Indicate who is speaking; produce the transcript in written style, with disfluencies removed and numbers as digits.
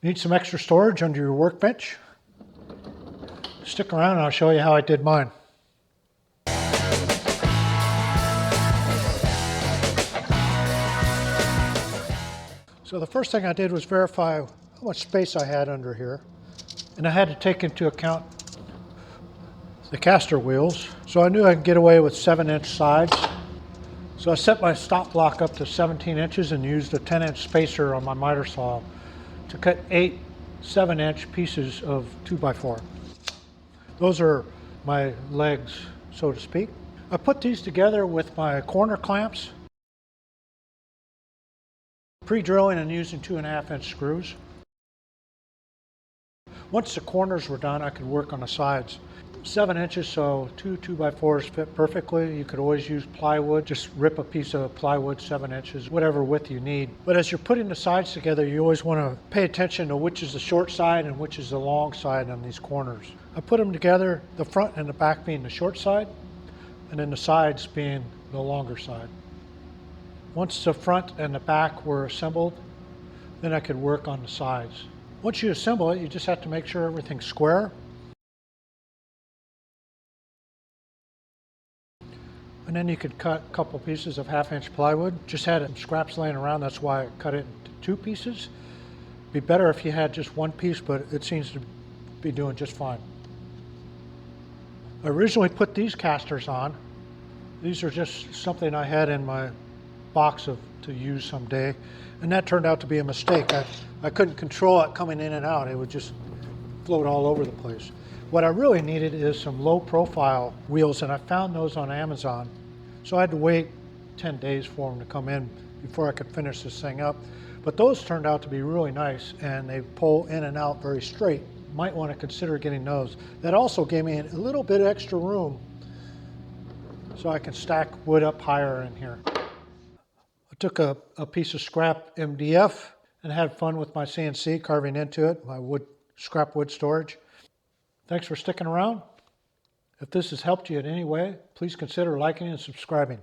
Speaker 1: Need some extra storage under your workbench? Stick around and I'll show you how I did mine. So the first thing I did was verify how much space I had under here. And I had to take into account the caster wheels. So I knew I could get away with 7-inch sides. So I set my stop block up to 17 inches and used a 10-inch spacer on my miter saw to cut 8 7-inch pieces of 2x4. Those are my legs, so to speak. I put these together with my corner clamps, pre-drilling and using 2.5-inch screws. Once the corners were done, I could work on the sides. 7 inches, so 2 2x4s fit perfectly. You could always use plywood. Just rip a piece of plywood 7 inches, whatever width you need. But as you're putting the sides together, you always want to pay attention to which is the short side and which is the long side on these corners. I put them together, the front and the back being the short side, and then the sides being the longer side. Once the front and the back were assembled, then I could work on the sides. Once you assemble it, you just have to make sure everything's square. And then you could cut a couple pieces of 1/2-inch plywood. Just had some scraps laying around, that's why I cut it into 2 pieces. Be better if you had just 1 piece, but it seems to be doing just fine. I originally put these casters on. These are just something I had in my box to use someday, and that turned out to be a mistake. I couldn't control it coming in and out. It would just float all over the place. What I really needed is some low profile wheels, and I found those on Amazon. So I had to wait 10 days for them to come in before I could finish this thing up. But those turned out to be really nice, and they pull in and out very straight. Might want to consider getting those. That also gave me a little bit extra room so I can stack wood up higher in here. I took a piece of scrap MDF and had fun with my CNC carving into it, my scrap wood storage. Thanks for sticking around. If this has helped you in any way, please consider liking and subscribing.